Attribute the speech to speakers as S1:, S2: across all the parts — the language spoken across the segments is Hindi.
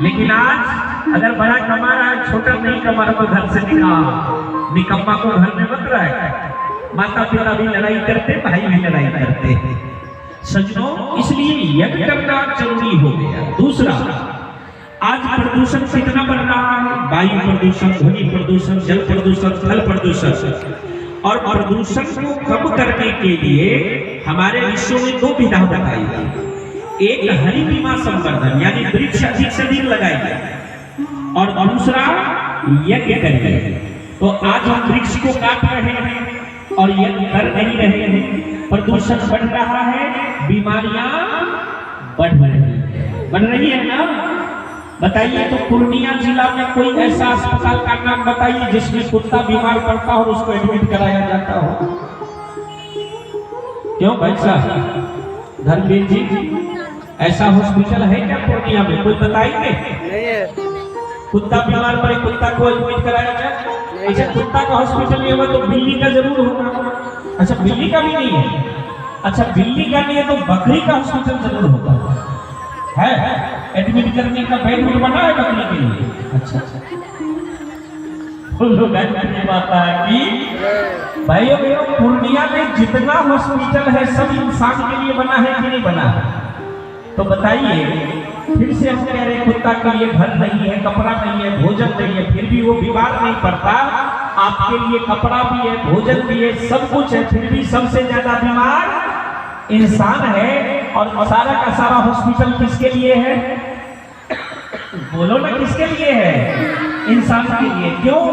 S1: लेकिन आज अगर बड़ा कमा रहा है, छोटा नहीं कमा रहा तो घर से निकम्मा को घर में मत रहे। माता पिता भी लड़ाई करते, भाई भी लड़ाई करते। सज्जनों, इसलिए यज्ञ करना जरूरी हो गया। दूसरा, आज प्रदूषण कितना बढ़ रहा है, वायु प्रदूषण, ध्वनि प्रदूषण, जल प्रदूषण, थल प्रदूषण। और प्रदूषण को कम करने के लिए हमारे विश्व में दो विधा बताई गई। एक हरि बीमा संवर्धन, यानी वृक्ष अधिक से अधिक लगाएंगे, और दूसरा यज्ञ करेंगे। तो आज हम वृक्ष को काट रहे हैं और यज्ञ कर नहीं रहे हैं, प्रदूषण बढ़ रहा है, बीमारियां बढ़ रही है ना। बताइए तो पूर्णिया जिला में कोई ऐसा अस्पताल का नाम बताइए जिसमें कुत्ता बीमार पड़ता हो और उसको एडमिट कराया जाता हो। क्यों भाई साहब, धर्मवीर जी, ऐसा हॉस्पिटल है क्या पूर्णिया में? कोई बताएंगे? कुत्ता बीमार पड़े, कुत्ता को एडमिट कराया जाए? अच्छा, कुत्ता का हॉस्पिटल नहीं होगा तो बिल्ली का जरूर होगा। अच्छा, बिल्ली का भी नहीं है। अच्छा, बिल्ली का नहीं है तो बकरी का हॉस्पिटल जरूर होगा है। एडमिट करने का बेड बना है बकरी के लिए। अच्छा, भाइयों पूर्णिया में जितना हॉस्पिटल है सब इंसान के लिए बना है कि नहीं बना है? तो बताइए, फिर से हम कह रहे कुत्ता के लिए घर नहीं है, कपड़ा नहीं है, भोजन नहीं है, फिर भी वो बीमार नहीं पड़ता। आपके लिए कपड़ा भी है, भोजन भी है, सब कुछ है, फिर भी सबसे ज्यादा बीमार इंसान है। और सारा का सारा हॉस्पिटल किसके लिए है? बोलो ना, किसके लिए है? इंसान के लिए। क्यों?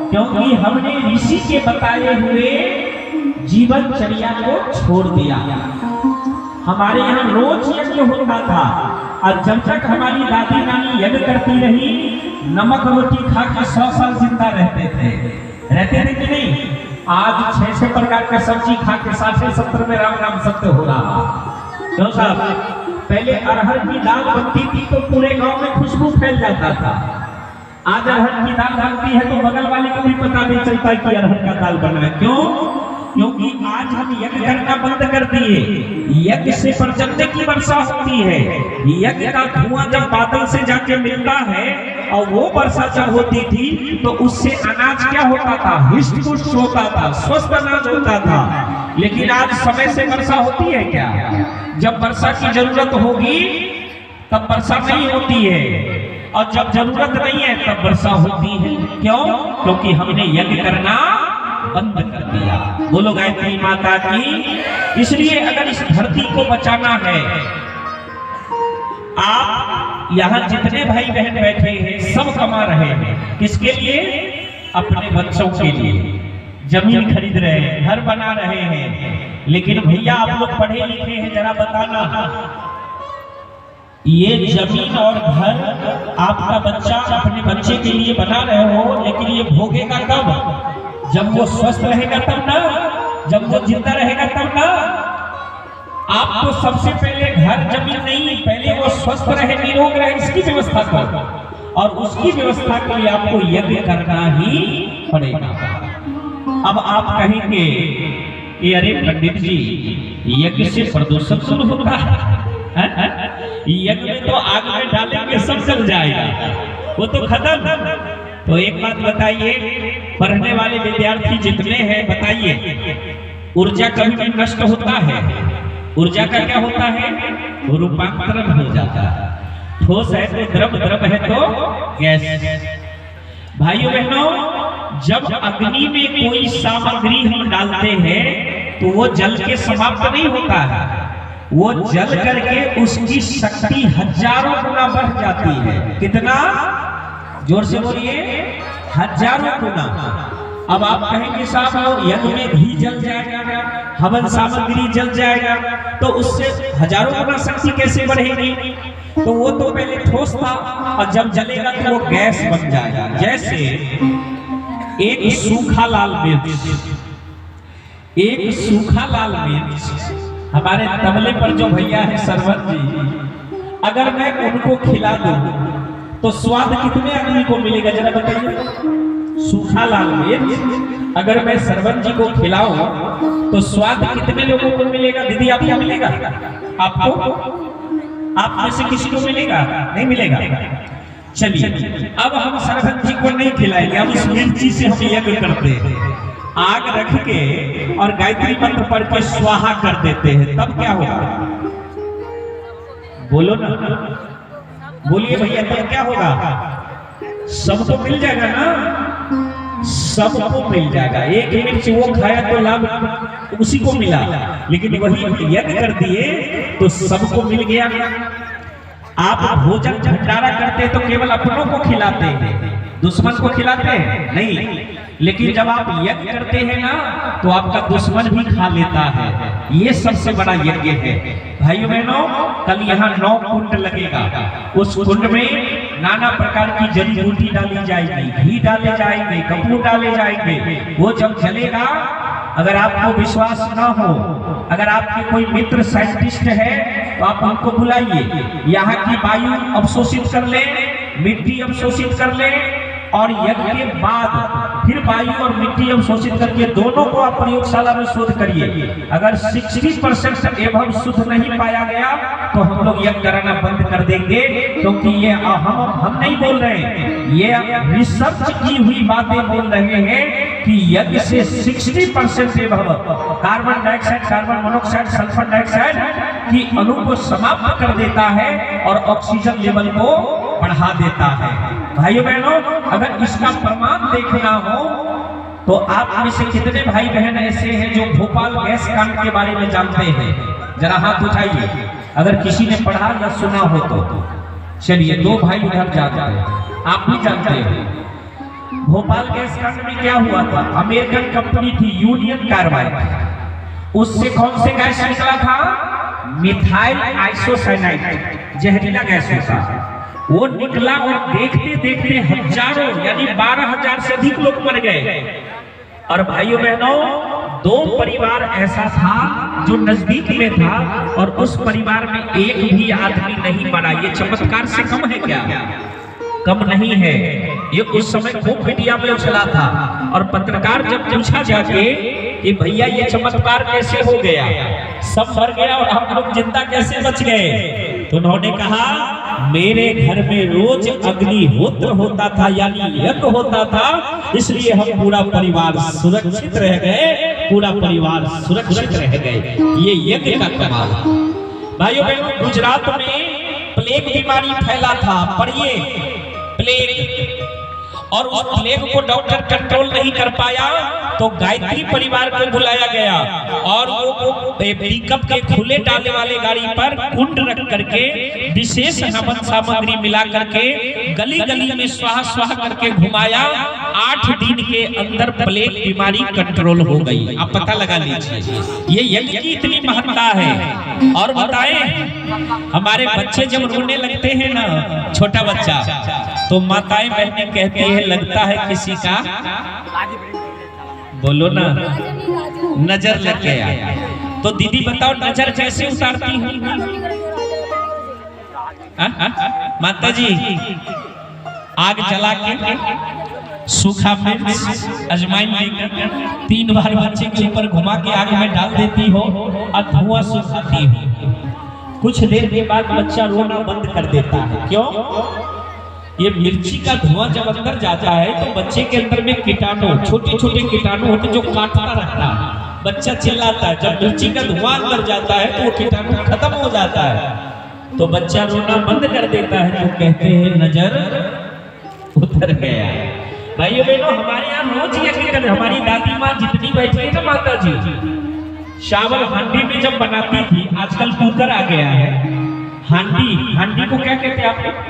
S1: क्योंकि हमने ऋषि के बताए हुए जीवनचर्या को छोड़ दिया। हमारे यहाँ रोज यज्ञ होता था, और जब तक हमारी दादी नानी यज्ञ करती रही, नमक रोटी खा के 100 साल जिंदा रहते थे कि नहीं? आज 600 प्रकार का सब्जी खा के 60-70 में राम राम सत्य हो रहा। क्यों साहब? पहले अरहर की दाल बनती थी तो पूरे गांव में खुशबू फैल जाता था। आज अरहर की दाल बनती है तो बगल वाले को भी पता नहीं चलता कि अरहर का दाल बना है। क्यों? क्योंकि आज हम यज्ञ करना बंद कर दिए। यज्ञ से परजन्य की वर्षा होती है। यज्ञ का धुआं जब बादल से जाके मिलता है और वो वर्षा जब होती थी तो उससे अनाज क्या होता था? हिष्ट पुष्ट होता था, स्वस्थ अनाज होता था। लेकिन आज समय से वर्षा होती है क्या? जब वर्षा की जरूरत होगी तब वर्षा नहीं होती है, और जब जरूरत नहीं है तब वर्षा होती है। क्यों? क्योंकि हमने यज्ञ करना बंद कर दिया। बोलो गायत्री माता की। इसलिए अगर इस धरती को बचाना है, आप यहाँ जितने भाई बहन बैठे हैं सब कमा रहे हैं, किसके लिए? अपने बच्चों के लिए। जमीन खरीद रहे हैं, घर बना रहे हैं। लेकिन भैया आप लोग पढ़े लिखे हैं, जरा बताना, ये जमीन और घर आपका बच्चा अपने बच्चे के लिए बना रहे हो, लेकिन ये भोगेगा कब? जब वो स्वस्थ रहेगा तब ना, जब वो जिंदा रहेगा तब ना। आप तो सबसे पहले घर जमीन नहीं, पहले वो स्वस्थ रहे, निरोग रहे, इसकी व्यवस्था करो, और उसकी व्यवस्था के लिए आपको यज्ञ करना ही पड़ेगा। अब आप कहेंगे कि अरे पंडित जी, यज्ञ से प्रदूषण शुरू होता है, यज्ञ में तो आग में डालेंगे सब जल जाएगा, वो तो खत्म। तो एक बात बताइए, पढ़ने वाले विद्यार्थी जितने हैं बताइए, ऊर्जा कभी भी नष्ट होता है? ऊर्जा का क्या होता है? रूपांतरण हो जाता है। ठोस है तो द्रव, द्रव है तो गैस। भाइयों बहनों, जब अग्नि में कोई सामग्री हम डालते हैं तो वो जल के समाप्त नहीं होता है, वो जल करके उसकी शक्ति हजारों गुना बढ़ जाती है। कितना? जोर से बोलिए, हजारों गुना। अब आप कहेंगे साहब यज्ञ में घी जल जाएगा, हवन सामग्री जल जाएगा, तो उससे हजारों गुना शक्ति कैसे बढ़ेगी? तो वो तो पहले ठोस था, और जब जलेगा तो वो गैस बन जाएगा। जैसे एक सूखा लाल मिर्च, एक सूखा लाल मिर्च, हमारे तबले पर जो भैया है सरवन जी, अगर मैं उनको खिला दूं तो स्वाद कितने आदमी को मिलेगा जरा बताइए? सूखा लाल मिर्च अगर मैं सरवन जी को खिलाऊं तो स्वाद कितने लोगों को मिलेगा? दीदी आपको मिलेगा? आपको आप में से किसी को मिलेगा? नहीं मिलेगा। चलिए अब हम सरहद जी को नहीं खिलाएंगे, हम उस मिर्ची से हम यज्ञ करते हैं, आग रख के और गायत्री मंत्र पढ़ के स्वाहा कर देते हैं, तब क्या होगा? बोलो ना, बोलिए भैया, तब क्या होगा? सबको मिल जाएगा ना, सबको मिल जाएगा। एक मिर्च वो खाया तो लाभ उसी को मिला, लेकिन वही यज्ञ कर दिए तो सबको मिल गया। आप भोजन भंडारा करते तो केवल अपनों को खिलाते हैं, दुश्मन को खिलाते हैं नहीं, लेकिन जब आप यज्ञ करते हैं ना तो आपका दुश्मन भी खा लेता है। ये सबसे बड़ा यज्ञ है भाइयों बहनों। कल यहाँ 9 कुंड लगेगा, उस कुंड में नाना प्रकार की जड़ी बूटी डाली जाएगी, घी डाले जाएंगे, कपूर डाले जाएंगे। वो जब जलेगा, अगर आपको विश्वास ना हो, अगर आपके कोई मित्र साइंटिस्ट है तो आप उनको बुलाइए, यहाँ की वायु अवशोषित कर ले, मिट्टी अवशोषित कर ले, और यज्ञ के बाद फिर वायु और मिट्टी अवशोषित करके दोनों को आप प्रयोगशाला में शोध करिए। अगर 60% एवं शुद्ध नहीं पाया गया तो हम लोग यज्ञ कराना बंद कर देंगे, क्योंकि ये हम नहीं बोल रहे हैं, ये रिसर्च की हुई बातें बोल रहे हैं कि यज्ञ से 60% एवं carbon dioxide, carbon monoxide, sulphur dioxide की अणु को समाप्त कर देता है और ऑक्सीजन लेवल को बढ़ा देता है। भाइयों बहनों, अगर इसका प्रमाण देखना हो तो आप में से कितने भाई बहन ऐसे हैं जो भोपाल गैस कांड के बारे में जानते हैं? जरा हाथ उठाइए अगर किसी ने पढ़ा या सुना हो तो। चलिए 2 भाई उधर जाते हैं, आप भी जानते हैं भोपाल गैस कांड में क्या हुआ था। अमेरिकन कंपनी थी यूनियन कार्बाइड, उससे कौन से गैस निकला था? मिथाइल आइसोसाइनाइड, जहरीला गैस होता है, वो निकला और देखते देखते हजारों यानी 12,000 से अधिक लोग मर गए। और भाइयों बहनों, 2 परिवार ऐसा था जो नजदीक में था और उस परिवार में एक भी आदमी नहीं मरा। ये चमत्कार से कम है क्या? कम नहीं है। ये उस समय खूब मीडिया में उछला था और पत्रकार जब पूछा जाके कि भैया ये चमत्कार कैसे हो गया, सब मर गया और हम लोग जिंदा कैसे बच गए, तो उन्होंने कहा मेरे घर में रोज अग्निहोत्र होता था, यानी यज्ञ होता था, इसलिए हम पूरा परिवार सुरक्षित रह गए, पूरा परिवार सुरक्षित रह गए। ये यज्ञ का कमाल। भाइयों बहनों, गुजरात में प्लेग बीमारी फैला था, पढ़िए प्लेग, और उस प्लेग को डॉक्टर कंट्रोल नहीं कर पाया तो गायत्री परिवार को बुलाया गया और वो पिकअप के खुले डाले वाले गाड़ी पर कुंड रख करके विशेष हवन सामग्री मिला करके गली गली में स्वाहा स्वाहा करके घुमाया। 8 दिन के अंदर प्लेग बीमारी कंट्रोल हो गई। आप पता लगा लीजिए, ये यज्ञ की इतनी महत्ता है। और बताएं, हमारे बच्चे जब रोने लगते हैं ना, छोटा बच्चा, तो माताएं बहनें कहती है लगता है किसी का, बोलो ना, नजर लग गया। तो दीदी बताओ नजर कैसे उतारती हूँ? माता जी आग जला के सूखा मिर्च अजवाइन लेकर 3 बार बच्चे के ऊपर घुमा के आग में डाल देती हो और धुआं सुखाती हो। कुछ देर के बाद बच्चा रोना बंद कर देता है। क्यों? ये मिर्ची का धुआं जब अंदर जाता है तो बच्चे के अंदर में कीटाणु, छोटे छोटे कीटाणु होते जो काटता रहता है, बच्चा चिल्लाता है। जब मिर्ची का धुआं अंदर जाता है तो वो कीटाणु खत्म हो जाता है, तो बच्चा रोना बंद कर देता है। तो कहते हैं नजर उतर गया। भाइयों बहनों, हमारे यहाँ रोज यज्ञ कर, हमारी दादी माँ जितनी बैठी है ना माता जी, चावल हांडी में जब बनाती थी, आजकल कुकर आ गया है, हांडी को क्या कहते हैं आप?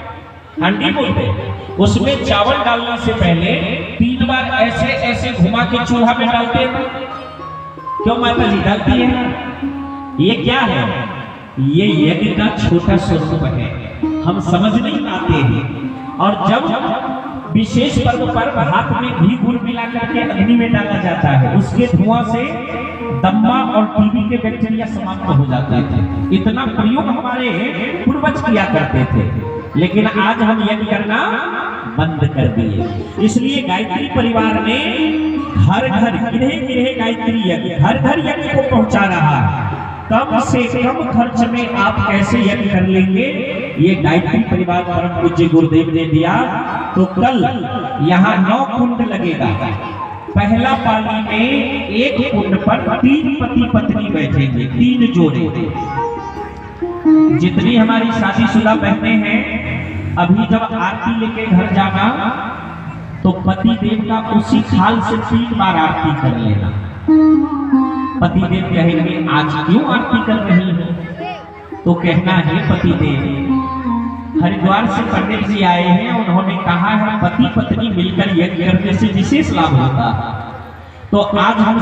S1: हांडी बोलते हैं। उसमें चावल डालने से पहले 3 बार ऐसे ऐसे घुमा के चूल्हा में डालते हैं। क्यों माता जी डालती है? ये क्या है? ये यज्ञ का छोटा स्वरूप है, हम समझ नहीं पाते हैं। और जब विशेष पर्व पर हाथ में घी गुड़ मिला करके अग्नि में डाला जाता है, उसके धुआं से दम्मा और टीबी के बैक्टीरिया समाप्त हो जाते थे। इतना प्रयोग हमारे पूर्वज किया करते थे, लेकिन आज हम यज्ञ करना बंद कर दिए। इसलिए गायत्री परिवार ने घर घर गृह गृह गायत्री यज्ञ, घर घर यज्ञ को पहुंचा रहा है। कम से कम खर्च में आप कैसे यज्ञ कर लेंगे, ये गायत्री परिवार परम पूज्य गुरुदेव ने दिया। तो कल यहाँ 9 कुंड लगेगा। पहला पाली में एक कुंड पर 3 पति पत्नी बैठेंगे, 3 जोड़े। जितनी हमारी शादीशुदा बहनें हैं, अभी जब आरती लेके घर जाना तो पति देव का उसी थाल से 3 बार आरती कर लेना। पति देव कहेंगे आज क्यों आरती कर रही हो, तो कहना है पति देव हरिद्वार से पंडित जी आए हैं, उन्होंने कहा है पति पत्नी मिलकर यज्ञ करने से विशेष लाभ होता है, तो आज हम